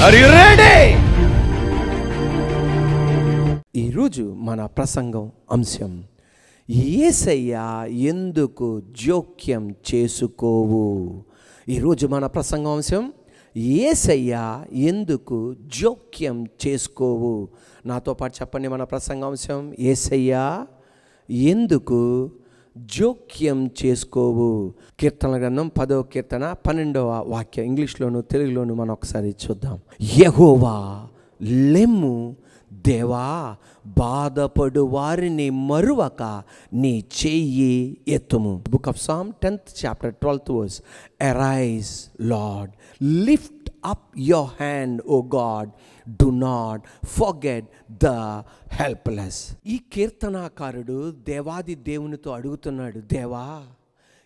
Are you ready? ఈరోజు మన ప్రసంగం అంశం, యేసయ్య ఎందుకు జోక్యం చేసుకోవు. ఈరోజు మన ప్రసంగం అంశం, యేసయ్య ఎందుకు జోక్యం చేసుకోవు. నాతో పాటు చెప్పండి మన ప్రసంగం అంశం, యేసయ్య ఎందుకు జోక్యం చేసుకోవు. కీర్తనల గ్రంథం 10వ కీర్తన 12వ వాక్యం, ఇంగ్లీష్లోను తెలుగులోను మనం ఒకసారి చూద్దాం. యెహోవా లెమ్ము, దేవా బాధపడు వారిని మరువక నీ చెయ్యి ఎత్తుము. Book of Psalm 10th chapter 12th verse. Arise, Lord, lift up your hand, O God, do not forget the helpless. ఈ కీర్తనాకారుడు దేవాది దేవునితో అడుగుతున్నాడు, దేవా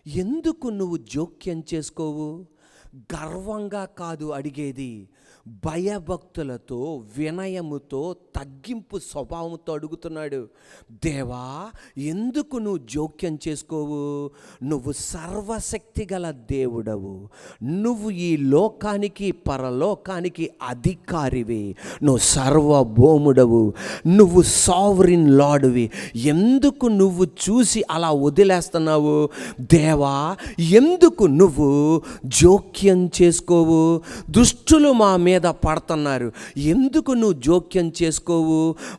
ఎందుకు నువ్వు జోక్యం చేసుకోవు? గర్వంగా కాదు అడిగేది, భయభక్తులతో వినయముతో తగ్గింపు స్వభావంతో అడుగుతున్నాడు. దేవా ఎందుకు నువ్వు జోక్యం చేసుకోవు? నువ్వు సర్వశక్తి గల దేవుడవు, నువ్వు ఈ లోకానికి పరలోకానికి అధికారివి, నువ్వు సర్వభౌముడవు, నువ్వు సావరిన్ లార్డ్వి. ఎందుకు నువ్వు చూసి అలా వదిలేస్తున్నావు? దేవా ఎందుకు నువ్వు జోక్యం చేసుకోవు? దుష్టులు మా మీద పడుతున్నారు, ఎందుకు నువ్వు జోక్యం చేసుకోవు?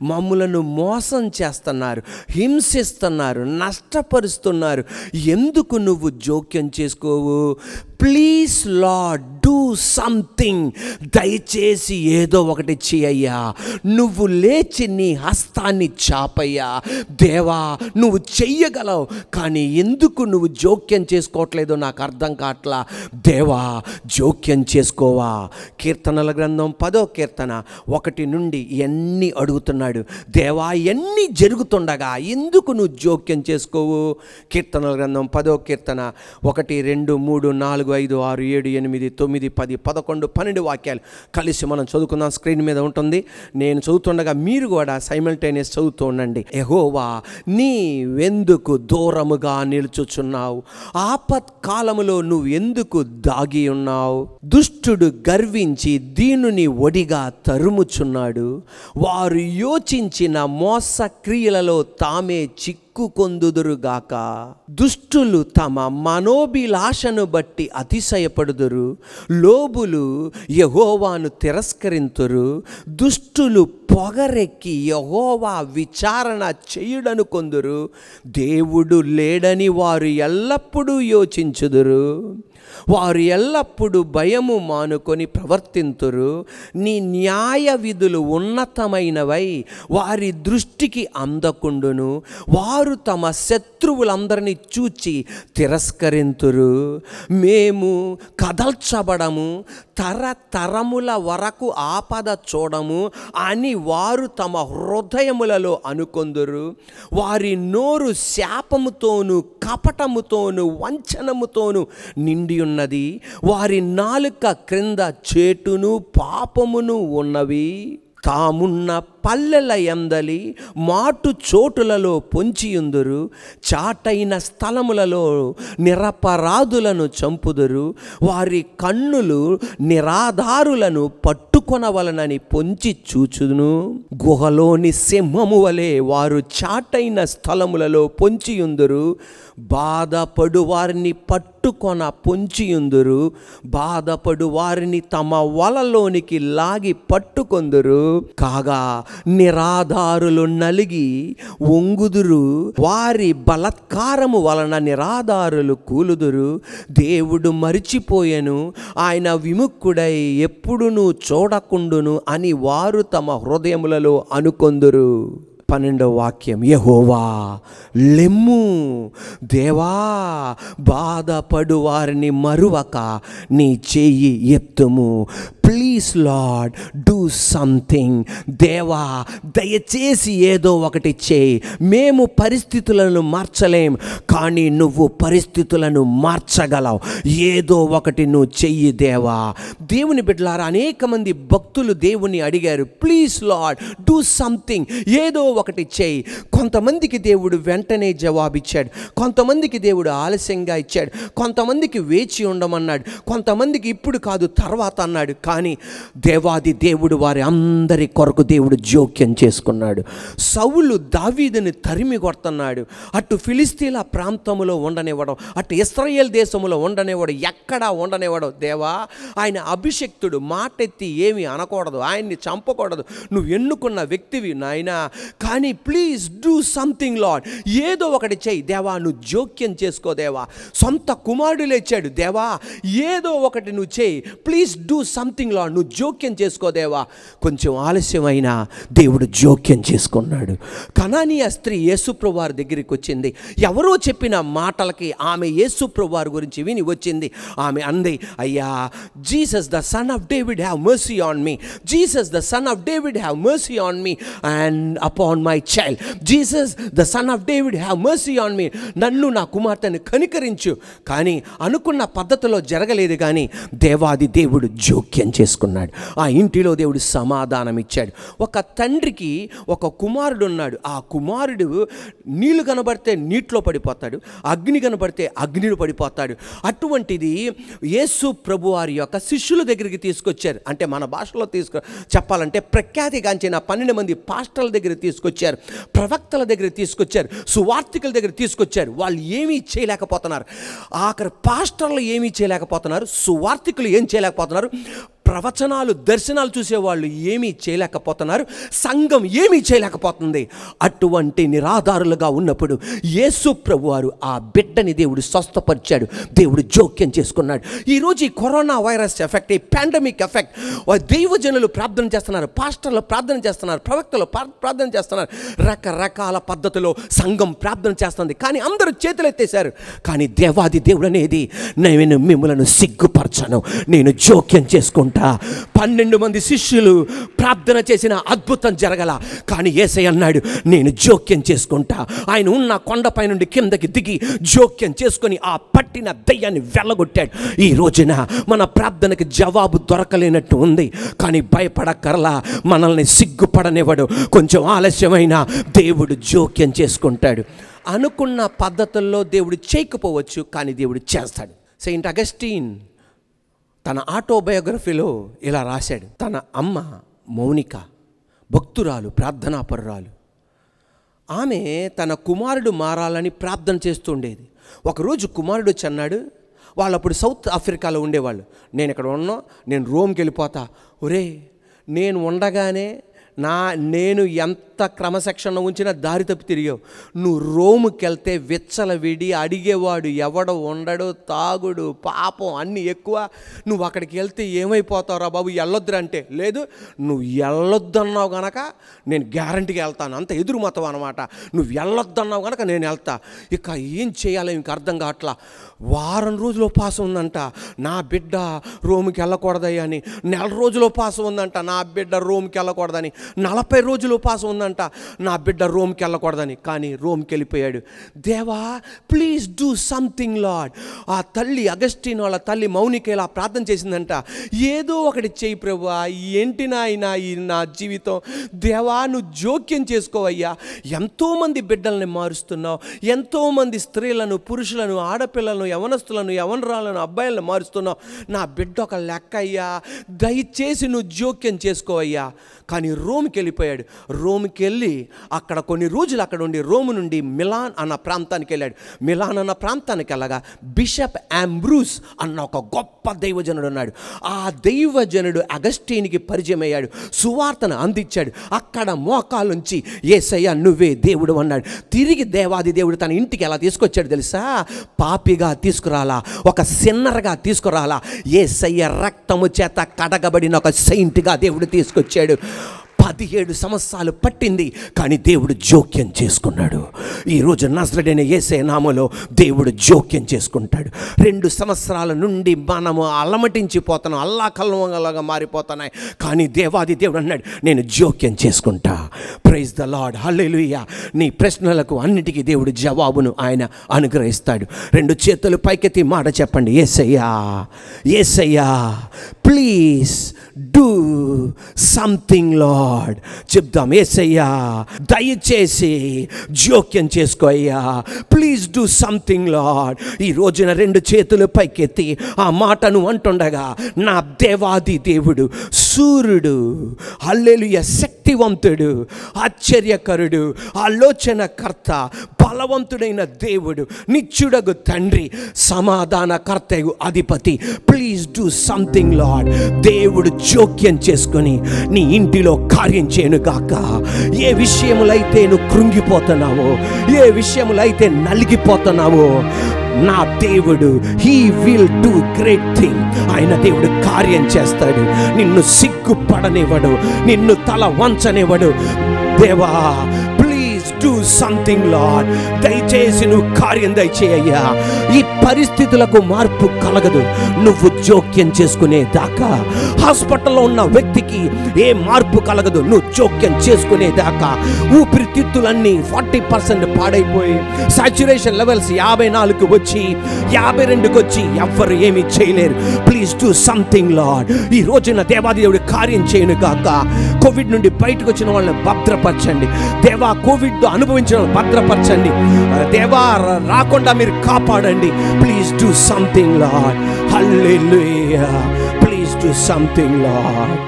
మమ్ములను మోసం చేస్తున్నారు, హింసిస్తున్నారు, నష్టపరుస్తున్నారు, ఎందుకు నువ్వు జోక్యం చేసుకోవు? Please Lord, do something. దయచేసి ఏదో ఒకటి చేయయ్యా. నువ్వు లేచి నీ హస్తాన్ని చాపయ్యా. దేవా నువ్వు చెయ్యగలవు, కానీ ఎందుకు నువ్వు జోక్యం చేసుకోవట్లేదో నాకు అర్థం కావట్లా. దేవా జోక్యం చేసుకోవా. కీర్తనల గ్రంథం 10వ కీర్తన 1 నుండి ఎన్ని అడుగుతున్నాడు. దేవా ఎన్ని జరుగుతుండగా ఎందుకు నువ్వు జోక్యం చేసుకోవు? కీర్తనల గ్రంథం 10వ కీర్తన 1, 2, 3, 4, 5, 6, 7, 8, 9, 10, 11, 12 వాక్యాలు కలిసి మనం చదువుకుందాం. స్క్రీన్ మీద ఉంటుంది. నేను చదువుతుండగా మీరు కూడా సైమల్టేనియస్ చదువుతూ ఉండండి. యెహోవా నీవెందుకు దూరముగా నిలుచుచున్నావు? ఆపత్కాలములో నువ్వు ఎందుకు దాగి ఉన్నావు? దుష్టుడు గర్వించి దీనుని ఒడిగా తరుముచున్నాడు. వారు యోచించిన మోసక్రియలలో తామే చిక్కుకొందుదురుగాక. దుష్టులు తమ మనోభిలాషను బట్టి అతిశయపడుదురు, లోబులు యెహోవాను తిరస్కరింతురు. దుష్టులు పొగరెక్కి యెహోవా విచారణ చేయుడనుకొందురు. దేవుడు లేడని వారు ఎల్లప్పుడూ యోచించుదురు. వారు ఎల్లప్పుడూ భయము మానుకొని ప్రవర్తింతురు. నీ న్యాయ విధులు ఉన్నతమైనవై వారి దృష్టికి అందకుండును. వారు తమ శత్రువులందరినీ చూచి తిరస్కరింతురు. మేము కదల్చబడము, తరతరముల వరకు ఆపద చూడము అని వారు తమ హృదయములలో అనుకొందురు. వారి నోరు శాపముతోను కపటముతోను వంచనముతోను నిండి ఉన్నది. వారి నాలుక క్రింద చేటును పాపమును ఉన్నవి. తామున్న పల్లెల యందలి మాటు చోటులలో పొంచియుందురు. చాటైన స్థలములలో నిరపరాధులను చంపుదురు. వారి కన్నులు నిరాధారులను పట్టుకొనవలనని పొంచి చూచును. గుహలోని సింహము వలె వారు చాటైన స్థలములలో పొంచియుందురు. బాధపడు వారిని పట్టుకొన పొంచియుందురు. బాధపడు వారిని తమ వలలోనికి లాగి పట్టుకొందురు. కాగా నిరాధారులు నలిగి వంగుదురు. వారి బలత్కారము వలన నిరాధారులు కూలుదురు. దేవుడు మరిచిపోయెను, ఆయన విముఖుడై ఎప్పుడునూ చూడకుండును అని వారు తమ హృదయములలో అనుకొందురు. 12వ వాక్యం. యెహోవా లెమ్ము, దేవా బాధపడు వారిని మరువక నీ చెయ్యి ఎత్తుము. Please Lord, do something. దేవా దయచేసి ఏదో ఒకటి చేయి. మేము పరిస్థితులను మార్చలేం, కానీ నువ్వు పరిస్థితులను మార్చగలవు. ఏదో ఒకటి నువ్వు చెయ్యి దేవా. దేవుని బిడ్డలారా, అనేక మంది భక్తులు దేవుని అడిగారు, ప్లీజ్ లార్డ్ డూ సంథింగ్, ఏదో ఒకటి చేయి. కొంతమందికి దేవుడు వెంటనే జవాబిచ్చాడు, కొంతమందికి దేవుడు ఆలస్యంగా ఇచ్చాడు, కొంతమందికి వేచి ఉండమన్నాడు, కొంతమందికి ఇప్పుడు కాదు తర్వాత అన్నాడు. కానీ కానీ దేవాది దేవుడు వారి అందరి కొరకు దేవుడు జోక్యం చేసుకున్నాడు. సౌలు దావీదుని తరిమి కొడుతున్నాడు. అటు ఫిలిస్తీన్ల ప్రాంతంలో ఉండనివ్వడం, అటు ఇశ్రాయేల్ దేశంలో ఉండనివ్వడం, ఎక్కడా ఉండనివ్వడం. దేవా, ఆయన అభిషక్తుడు, మాటెత్తి ఏమీ అనకూడదు, ఆయన్ని చంపకూడదు, నువ్వు ఎన్నుకున్న వ్యక్తివి నాయనా, కానీ ప్లీజ్ డూ సంథింగ్ లార్డ్, ఏదో ఒకటి చెయ్యి దేవా, నువ్వు జోక్యం చేసుకో దేవా. సొంత కుమారుడు లేచాడు, దేవా ఏదో ఒకటి నువ్వు చేయి, ప్లీజ్ డూ సంథింగ్ లార్డ్, నువ్వు జోక్యం చేసుకో దేవా. కొంచెం ఆలస్యమైనా దేవుడు జోక్యం చేసుకున్నాడు. కనానీయ స్త్రీ యేసుప్రభువు వారి దగ్గరికి వచ్చింది. ఎవరో చెప్పిన మాటలకి ఆమె యేసుప్రభువు వారి గురించి విని వచ్చింది. ఆమె అంది, అయ్యా, Jesus the son of David have mercy on me, Jesus the son of David have mercy on me and upon my child, Jesus the son of David have mercy on me, నన్ను నా కుమార్తెను కనికరించు. కానీ అనుకున్న పద్ధతిలో జరగలేదు. కానీ దేవాది దేవుడు జోక్యం చేసుకున్నాడు. ఆ ఇంటిలో దేవుడు సమాధానం ఇచ్చాడు. ఒక తండ్రికి ఒక కుమారుడు ఉన్నాడు. ఆ కుమారుడు నీళ్లు కనబడితే నీటిలో పడిపోతాడు, అగ్ని కనబడితే అగ్నిలో పడిపోతాడు. అటువంటిది యేసు ప్రభు వారి యొక్క శిష్యుల దగ్గరికి తీసుకొచ్చారు. అంటే మన భాషలో చెప్పాలంటే ప్రఖ్యాతిగాంచిన 12 మంది పాస్టర్ల దగ్గర తీసుకొచ్చారు, ప్రవక్తల దగ్గర తీసుకొచ్చారు, సువార్థికుల దగ్గర తీసుకొచ్చారు. వాళ్ళు ఏమీ చేయలేకపోతున్నారు. ఆఖరి పాస్టర్లు ఏమీ చేయలేకపోతున్నారు, సువార్థికులు ఏం చేయలేకపోతున్నారు, ప్రవచనాలు దర్శనాలు చూసేవాళ్ళు ఏమీ చేయలేకపోతున్నారు, సంఘం ఏమీ చేయలేకపోతుంది. అటువంటి నిరాధారులుగా ఉన్నప్పుడు యేసు ప్రభువారు ఆ బిడ్డని దేవుడు స్వస్థపరిచాడు, దేవుడు జోక్యం చేసుకున్నాడు. ఈరోజు ఈ కరోనా వైరస్ ఎఫెక్ట్, ఈ పాండమిక్ ఎఫెక్ట్, దైవజనులు ప్రార్థన చేస్తున్నారు, పాస్టర్లు ప్రార్థన చేస్తున్నారు, ప్రవక్తలు ప్రార్థన చేస్తున్నారు, రకరకాల పద్ధతిలో సంఘం ప్రార్థన చేస్తుంది. కానీ అందరూ చేతులు ఎత్తేశారు. కానీ దేవాది దేవుడు అనేది, నేను మిమ్మలను సిగ్గుపరచను, నేను జోక్యం చేసుకుంటా. 12 మంది శిష్యులు ప్రార్థన చేసిన అద్భుతం జరగల. కానీ యేసయ్య అన్నాడు, నేను జోక్యం చేసుకుంటా. ఆయన ఉన్న కొండపై నుండి కిందకి దిగి జోక్యం చేసుకొని ఆ పట్టిన దయ్యాన్ని వెళ్ళగొట్టాడు. ఈ రోజున మన ప్రార్థనకి జవాబు దొరకలేనట్టు ఉంది. కానీ భయపడక్కర్లా, మనల్ని సిగ్గుపడనివ్వడు. కొంచెం ఆలస్యమైన దేవుడు జోక్యం చేసుకుంటాడు. అనుకున్న పద్ధతుల్లో దేవుడు చేయకపోవచ్చు, కానీ దేవుడు చేస్తాడు. సెయింట్ అగస్టీన్ తన ఆటోబయోగ్రఫీలో ఇలా రాశాడు. తన అమ్మ మౌనిక భక్తురాలు, ప్రార్థనాపరురాలు. ఆమె తన కుమారుడు మారాలని ప్రార్థన చేస్తుండేది. ఒకరోజు కుమారుడు చెన్నాడు. వాళ్ళు అప్పుడు సౌత్ ఆఫ్రికాలో ఉండేవాళ్ళు. నేను ఇక్కడ ఉన్నా, నేను రోమ్కి వెళ్ళిపోతా. ఒరే, నేను ఉండగానే నేను ఎంత క్రమశిక్షణ ఉంచినా దారి తప్పి తిరిగావు. నువ్వు రోముకి వెళ్తే విచ్చలవిడి, అడిగేవాడు ఎవడో ఉండడు, తాగుడు, పాపం అన్నీ ఎక్కువ. నువ్వు అక్కడికి వెళ్తే ఏమైపోతావురా బాబు, వెళ్ళొద్దురా అంటే, లేదు నువ్వు వెళ్ళొద్దన్నావు కనుక నేను గ్యారంటీగా వెళ్తాను, అంత ఎదురు మతం అనమాట. నువ్వు వెళ్ళొద్దన్నావు కనుక నేను వెళ్తా. ఇక ఏం చేయాలో ఇంక అర్థం కావట్లా. వారం రోజులు ఉపవాసం ఉందంట, నా బిడ్డ రోముకి వెళ్ళకూడదయ్యా అని. 4 రోజులు ఉపవాసం ఉందంట, నా బిడ్డ రోముకి వెళ్ళకూడదని. 40 రోజులు ఉపవాసం ఉందంట, నా బిడ్డ రోమ్కి వెళ్ళకూడదని. కానీ రోమ్కి వెళ్ళిపోయాడు. దేవా, ప్లీజ్ డూ సంథింగ్ లార్డ్. ఆ తల్లి అగస్టిన్ వాళ్ళ తల్లి మౌనిక ఇలా ప్రార్థన చేసిందంట, ఏదో ఒకటి చేయి ప్రభువా, ఏంటి నాయనా ఈ నా జీవితం, దేవా నువ్వు జోక్యం చేసుకోవయ్యా. ఎంతోమంది బిడ్డల్ని మారుస్తున్నావు, ఎంతోమంది స్త్రీలను, పురుషులను, ఆడపిల్లలను, యవనస్తులను, యవనరాలను, అబ్బాయిలను మారుస్తున్నావు. నా బిడ్డ ఒక లెక్క అయ్యా, దయచేసి నువ్వు జోక్యం చేసుకోవయ్యా. కానీ రోమ్కి వెళ్ళిపోయాడు. రోమ్కి వెళ్ళి అక్కడ కొన్ని రోజులు అక్కడ ఉండి రోము నుండి మిలాన్ అన్న ప్రాంతానికి వెళ్ళాడు. మిలాన్ అన్న ప్రాంతానికి వెళ్ళగా బిషప్ అంబ్రూస్ అన్న ఒక గొప్ప దైవజనుడు ఉన్నాడు. ఆ దైవజనుడు అగస్టీన్కి పరిచయం అయ్యాడు, సువార్తను అందించాడు. అక్కడ మోకాలుంచి యేసయ్య నువ్వే దేవుడు అన్నాడు. తిరిగి దేవాది దేవుడు తన ఇంటికి ఎలా తీసుకొచ్చాడు తెలుసా? పాపిగా తీసుకురాలా, ఒక సిన్నర్గా తీసుకురాలా, యేసయ్య రక్తము చేత కడగబడిన ఒక సెయింట్గా దేవుడు తీసుకొచ్చాడు. 17 సంవత్సరాలు పట్టింది, కానీ దేవుడు జోక్యం చేసుకున్నాడు. ఈరోజు నజరేయుడైన యేసయ్య నామములో దేవుడు జోక్యం చేసుకుంటాడు. 2 సంవత్సరాల నుండి మనము అలమటించిపోతున్నాం, అల్లాకల్లంగా మారిపోతున్నాయి. కానీ దేవాది దేవుడు అన్నాడు, నేను జోక్యం చేసుకుంటా. ప్రైజ్ ద లార్డ్, హల్లెలూయా. నీ ప్రశ్నలకు అన్నిటికీ దేవుడు జవాబును ఆయన అనుగ్రహిస్తాడు. 2 చేతులు పైకెత్తి మాట చెప్పండి, యేసయ్యా, యేసయ్యా, please do something Lord. Lord. చెప్దాం, యేసయ్యా దయచేసి జోక్యం చేసుకో అయ్యా, ప్లీజ్ డూ సంథింగ్ లార్డ్. ఈ రోజున 2 చేతులు పైకెత్తి ఆ మాటను అంటుండగా, నా దేవాది దేవుడు, సూర్యుడు, హల్లెలూయా, శక్తివంతుడు, ఆశ్చర్యకరుడు, ఆలోచనకర్త, బలవంతుడైన దేవుడు, నిత్యుడగు తండ్రి, సమాధానకర్తయు అధిపతి, ప్లీజ్ డూ సంథింగ్ లార్డ్. దేవుడు జోక్యం చేసుకొని నీ ఇంటిలో కార్యం చేయను గాక. ఏ విషయములైతే నువ్వు కృంగిపోతున్నావో, ఏ విషయములైతే నలిగిపోతున్నావో, నా దేవుడు he will do great thing. ఆయన దేవుడు కార్యం చేస్తాడు. నిన్ను సిగ్గుపడనివ్వడు, నిన్ను తల వంచనివ్వడు. దేవా డూ సంథింగ్ లార్డ్. దయచేసి నువ్వు కార్యం దయచేయ్యా. ఈ పరిస్థితులకు మార్పు కలగదు నువ్వు జోక్యం చేసుకునే దాకా. హాస్పిటల్లో ఉన్న వ్యక్తికి ఏ మార్పు కలగదు నువ్వు జోక్యం చేసుకునే దాకా. ఊపిరితిత్తులన్నీ 40% పాడైపోయి సాచురేషన్ లెవెల్స్ 54కి వచ్చి 52కి వచ్చి ఎవ్వరు ఏమీ చేయలేరు. Please do something lord. ఈ రోజున దేవాది దేవుడు కార్యం చేయను గాక. కోవిడ్ నుండి బయటకు వచ్చిన వాళ్ళని భద్రపరచండి దేవా. కోవిడ్ అనుభవించిన భద్రపరచండి దేవా. రాకుండా మీరు కాపాడండి. Please do something lord. Hallelujah. Please do something lord.